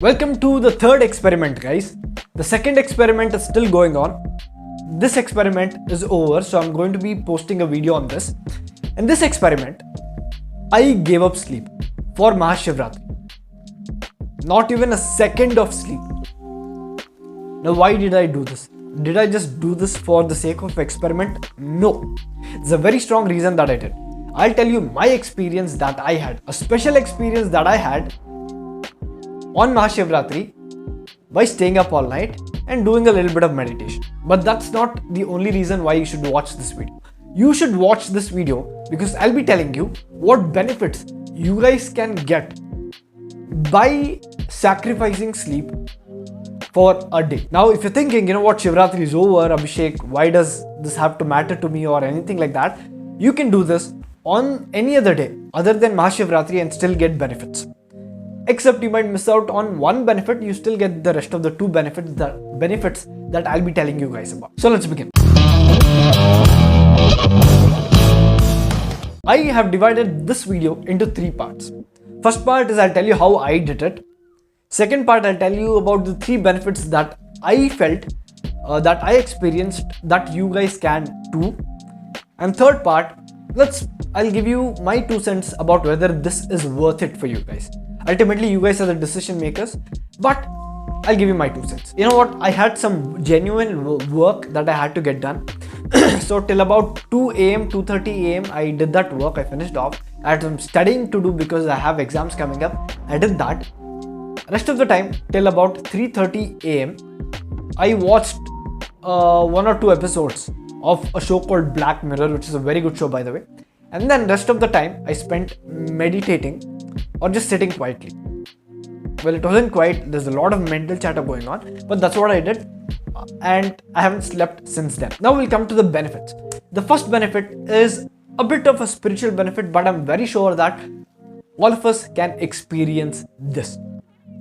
Welcome to the third experiment, guys. The second experiment is still going on. This experiment is over, so I'm going to be posting a video on this. In this experiment, I gave up sleep for Mahashivratri. Not even a second of sleep. Now, why did I do this? Did I just do this for the sake of experiment? No. There's a very strong reason that I did. I'll tell you my experience that I had, a special experience that I had on Mahashivratri by staying up all night and doing a little bit of meditation. But that's not the only reason why you should watch this video. You should watch this video because I'll be telling you what benefits you guys can get by sacrificing sleep for a day. Now, if you're thinking, what, Shivratri is over, Abhishek, why does this have to matter to me or anything like that? You can do this on any other day other than Mahashivratri and still get benefits. Except you might miss out on one benefit, you still get the rest of the two benefits that I'll be telling you guys about. So let's begin. I have divided this video into three parts. First part is I'll tell you how I did it. Second part, I'll tell you about the three benefits that I felt, that I experienced, that you guys can too. And third part, I'll give you my 2 cents about whether this is worth it for you guys. Ultimately, you guys are the decision makers, but I'll give you my 2 cents. You know what? I had some genuine work that I had to get done. So till about 2 a.m., 2:30 a.m., I did that work. I finished off. I had some studying to do because I have exams coming up. I did that. Rest of the time, till about 3:30 a.m., I watched 1 or 2 episodes of a show called Black Mirror, which is a very good show, by the way. And then rest of the time, I spent meditating or just sitting quietly. Well, it wasn't quiet. There's a lot of mental chatter going on, but that's what I did. And I haven't slept since then. Now we'll come to the benefits. The first benefit is a bit of a spiritual benefit, but I'm very sure that all of us can experience this.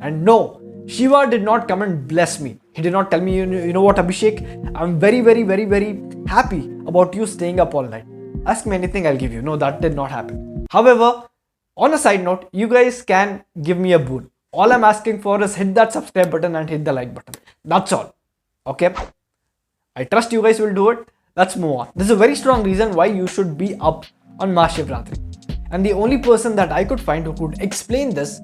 And no, Shiva did not come and bless me. He did not tell me, you know what, Abhishek, I'm very, very, very, very happy about you staying up all night. Ask me anything, I'll give you. No, that did not happen. However, on a side note, you guys can give me a boon. All I'm asking for is hit that subscribe button and hit the like button. That's all. Okay? I trust you guys will do it. Let's move on. There's a very strong reason why you should be up on Mahashivratri. And the only person that I could find who could explain this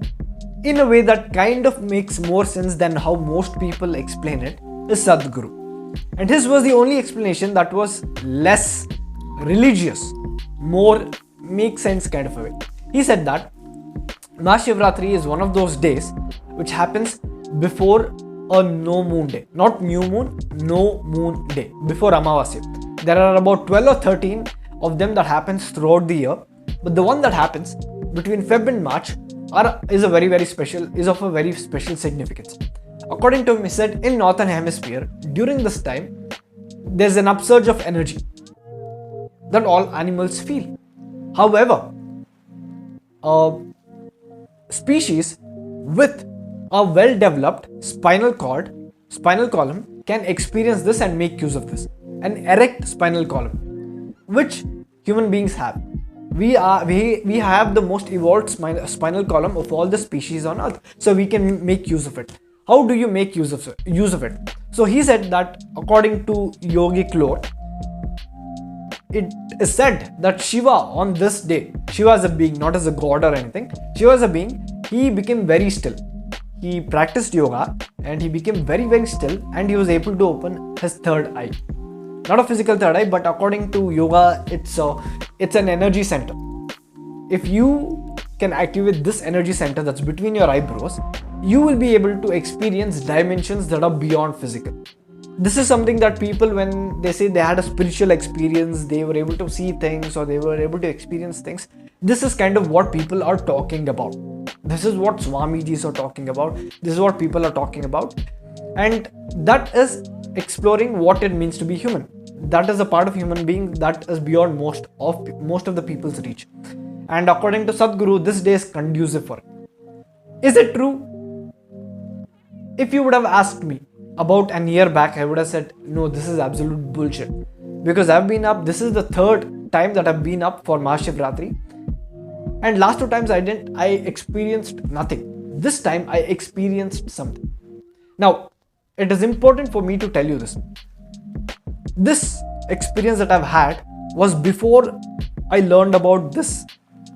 in a way that kind of makes more sense than how most people explain it is Sadhguru. And his was the only explanation that was less religious, more make sense kind of a way. He said that Mahashivratri is one of those days which happens before a no moon day. Not new moon, no moon day. Before Amavasya. There are about 12 or 13 of them that happens throughout the year. But the one that happens between Feb and March is of a very special significance. According to him, he said in Northern Hemisphere, during this time, there's an upsurge of energy that all animals feel. However, species with a well-developed spinal column can experience this and make use of this. An erect spinal column, which human beings have. We have the most evolved spinal column of all the species on Earth, so we can make use of it. How do you make use of it? So he said that according to yogic lore, it is said that Shiva on this day, Shiva as a being, not as a god or anything, Shiva as a being, he became very still. He practiced yoga and he became very, very still, and he was able to open his third eye. Not a physical third eye, but according to yoga, it's an energy center. If you can activate this energy center that's between your eyebrows, you will be able to experience dimensions that are beyond physical. This is something that people, when they say they had a spiritual experience, they were able to see things or they were able to experience things. This is kind of what people are talking about. This is what Swamijis are talking about. This is what people are talking about. And that is exploring what it means to be human. That is a part of human being that is beyond most of the people's reach. And according to Sadhguru, this day is conducive for it. Is it true? If you would have asked me about a year back, I would have said, no, this is absolute bullshit. Because I've been up, this is the third time that I've been up for Mahashivratri. And last 2 times I experienced nothing. this time I experienced something. Now, it is important for me to tell you this. This experience that I've had was before I learned about this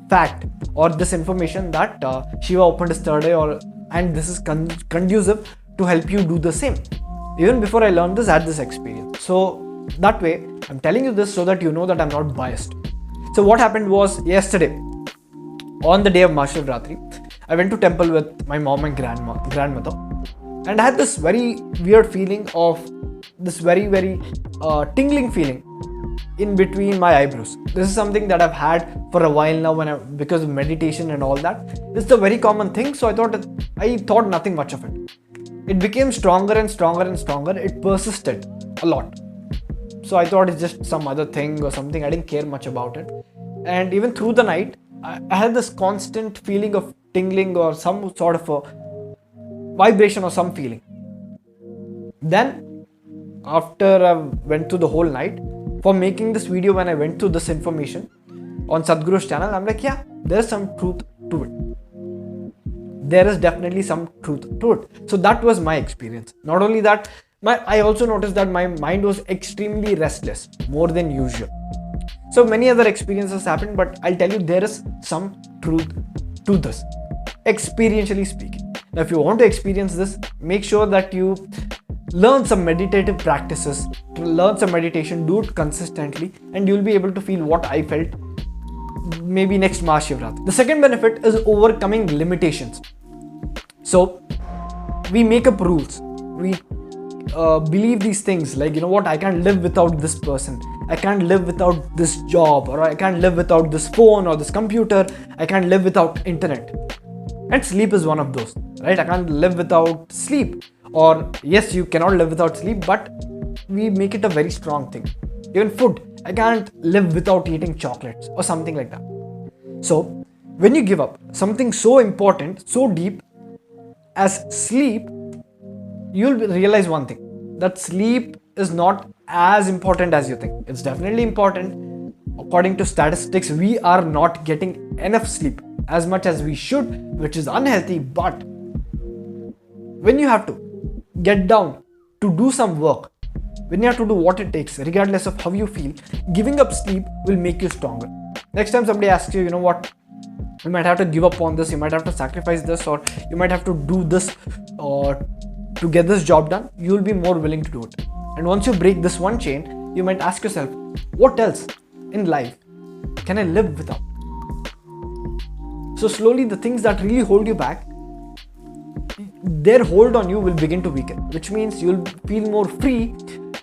fact or this information that Shiva opened his third eye, and this is conducive to help you do the same. Even before I learned this, I had this experience. So that way, I'm telling you this so that you know that I'm not biased. So what happened was, yesterday, on the day of Mahashivaratri, I went to temple with my mom and grandmother, and I had this very weird feeling of this very tingling feeling in between my eyebrows. This is something that I've had for a while now because of meditation and all that. It's a very common thing, so I thought nothing much of it. It became stronger and stronger and stronger. It persisted a lot. So I thought it's just some other thing or something. I didn't care much about it. And even through the night, I had this constant feeling of tingling or some sort of a vibration or some feeling. Then, after I went through the whole night, for making this video, when I went through this information on Sadhguru's channel, I'm like, yeah, there's some truth to it. There is definitely some truth to it. So that was my experience. Not only that, I also noticed that my mind was extremely restless, more than usual. So many other experiences happened, but I'll tell you there is some truth to this, experientially speaking. Now, if you want to experience this, make sure that you learn some meditative practices, learn some meditation, do it consistently, and you'll be able to feel what I felt maybe next Mahashivratri. The second benefit is overcoming limitations. So we make up rules. We believe these things like, I can't live without this person. I can't live without this job, or I can't live without this phone or this computer. I can't live without internet. And sleep is one of those, right? I can't live without sleep. Or yes, you cannot live without sleep, but we make it a very strong thing. Even food, I can't live without eating chocolates or something like that. So when you give up something so important, so deep as sleep, you'll realize one thing, that sleep is not as important as you think. It's definitely important. According to statistics, we are not getting enough sleep as much as we should, which is unhealthy. But when you have to get down to do some work, when you have to do what it takes, regardless of how you feel, giving up sleep will make you stronger. Next time somebody asks you, you might have to give up on this, you might have to sacrifice this, or you might have to do this to get this job done, you will be more willing to do it. And once you break this one chain, you might ask yourself, what else in life can I live without? So slowly the things that really hold you back, their hold on you will begin to weaken, which means you'll feel more free.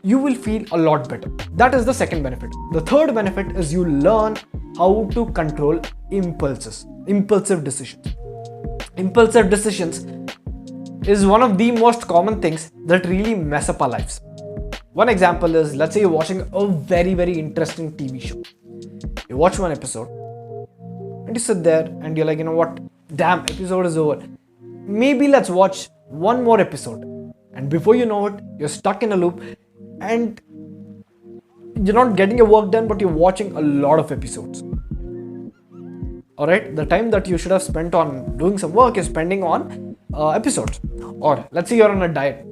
You will feel a lot better. That is the second benefit. The third benefit is you learn how to control impulsive decisions. Impulsive decisions is one of the most common things that really mess up our lives. One example is, let's say you're watching a very interesting TV show. You watch one episode and you sit there and you're like, damn, episode is over. Maybe let's watch one more episode. And before you know it, you're stuck in a loop and you're not getting your work done, but you're watching a lot of episodes. Alright, the time that you should have spent on doing some work, you're spending on episodes. Or let's say you're on a diet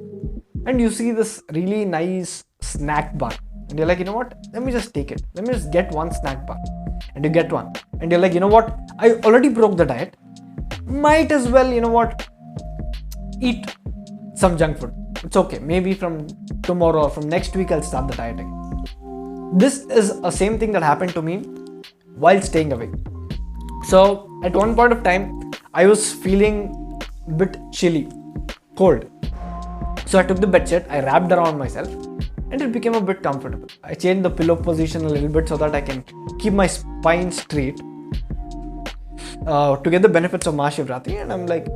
and you see this really nice snack bar and you're like, let me just take it. Let me just get one snack bar. And you get one. And you're like, I already broke the diet. Might as well, eat some junk food. It's okay. Maybe from tomorrow or from next week, I'll start the diet again. This is the same thing that happened to me while staying away. So at one point of time, I was feeling a bit chilly, cold. So I took the bedsheet, I wrapped around myself and it became a bit comfortable. I changed the pillow position a little bit so that I can keep my spine straight to get the benefits of Mahashivaratri. And I'm like,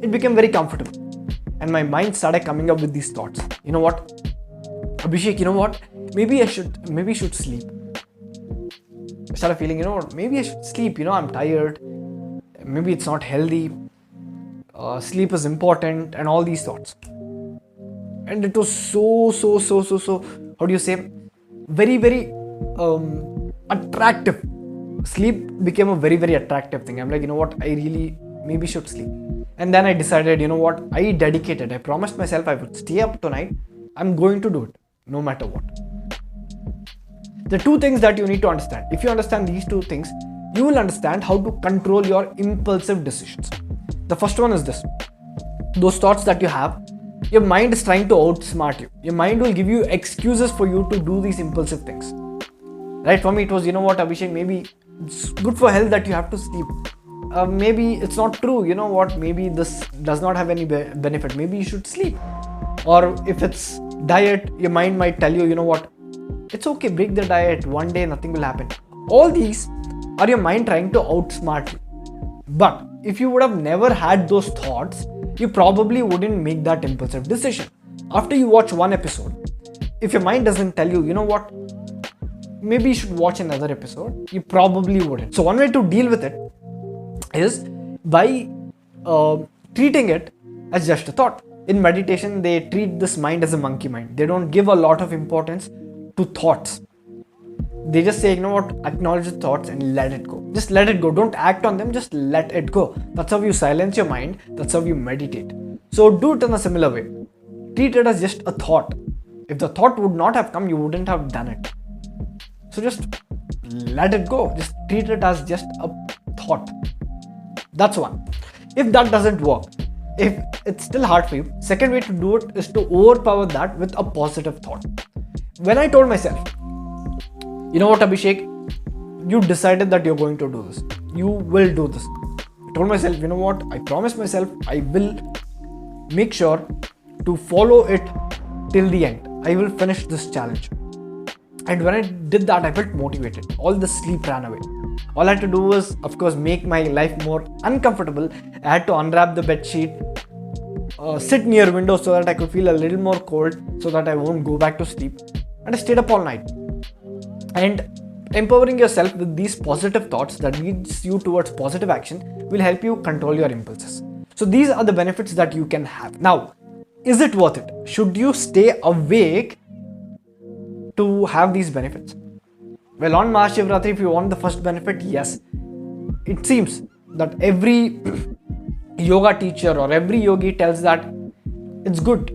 it became very comfortable. And my mind started coming up with these thoughts. Abhishek, maybe I should sleep. I started feeling, maybe I should sleep. I'm tired. Maybe it's not healthy. Sleep is important and all these thoughts. And it was so, how do you say, very attractive. Sleep became a very attractive thing. I'm like, I really maybe should sleep. And then I decided, you know what, I promised myself I would stay up tonight. I'm going to do it no matter what. The two things that you need to understand. If you understand these two things, you will understand how to control your impulsive decisions. The first one is this. Those thoughts that you have, your mind is trying to outsmart you. Your mind will give you excuses for you to do these impulsive things. Right? For me, it was, you know what, Abhishek, maybe it's good for health that you have to sleep. Maybe it's not true. You know what, maybe this does not have any benefit. Maybe you should sleep. Or if it's diet, your mind might tell you, you know what, it's okay, break the diet. One day, nothing will happen. All these are your mind trying to outsmart you. But if you would have never had those thoughts, you probably wouldn't make that impulsive decision. After you watch one episode, if your mind doesn't tell you, you know what, maybe you should watch another episode, you probably wouldn't. So one way to deal with it is by treating it as just a thought. In meditation, they treat this mind as a monkey mind. They don't give a lot of importance to thoughts. They just say, you know what, acknowledge the thoughts and let it go. Just let it go. Don't act on them, just let it go. That's how you silence your mind. That's how you meditate. So do it in a similar way. Treat it as just a thought. If the thought would not have come, you wouldn't have done it. So just let it go. Just treat it as just a thought. That's one. If that doesn't work, if it's still hard for you, second way to do it is to overpower that with a positive thought. When I told myself, you know what, Abhishek, you decided that you're going to do this. You will do this. I told myself, you know what, I promised myself I will make sure to follow it till the end. I will finish this challenge. And when I did that, I felt motivated. All the sleep ran away. All I had to do was, of course, make my life more uncomfortable. I had to unwrap the bed sheet, sit near window so that I could feel a little more cold, so that I won't go back to sleep. And I stayed up all night. And empowering yourself with these positive thoughts that leads you towards positive action will help you control your impulses. So these are the benefits that you can have. Now, is it worth it? Should you stay awake to have these benefits? Well, on Mahashivratri, if you want the first benefit, yes. It seems that every yoga teacher or every yogi tells that it's good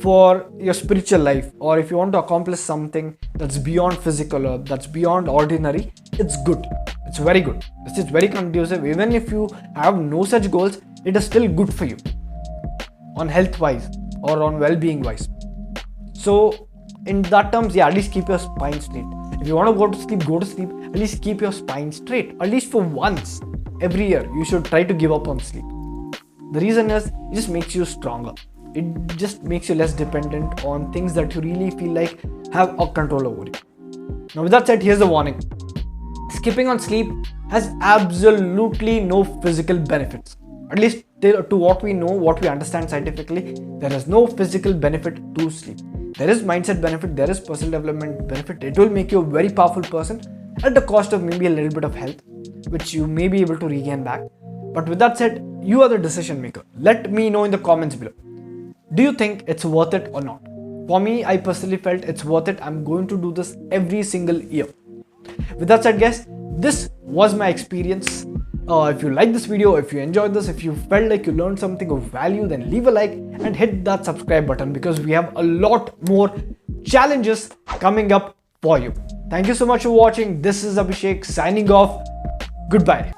for your spiritual life, or if you want to accomplish something that's beyond physical or that's beyond ordinary, it's good. It's very good. This is very conducive. Even if you have no such goals, it is still good for you on health wise or on well-being wise. So in that terms, yeah, at least keep your spine straight. If you want to go to sleep, at least keep your spine straight. At least for once every year, you should try to give up on sleep. The reason is, it just makes you stronger. It just makes you less dependent on things that you really feel like have a control over you. Now with that said, here's the warning. Skipping on sleep has absolutely no physical benefits. At least to what we know, what we understand scientifically, there is no physical benefit to sleep. There is mindset benefit, there is personal development benefit. It will make you a very powerful person at the cost of maybe a little bit of health, which you may be able to regain back. But with that said, you are the decision maker. Let me know in the comments below. Do you think it's worth it or not? For me, I personally felt it's worth it. I'm going to do this every single year. With that said, guys, this was my experience. If you like this video, if you enjoyed this, if you felt like you learned something of value, then leave a like and hit that subscribe button, because we have a lot more challenges coming up for you. Thank you so much for watching. This is Abhishek signing off. Goodbye.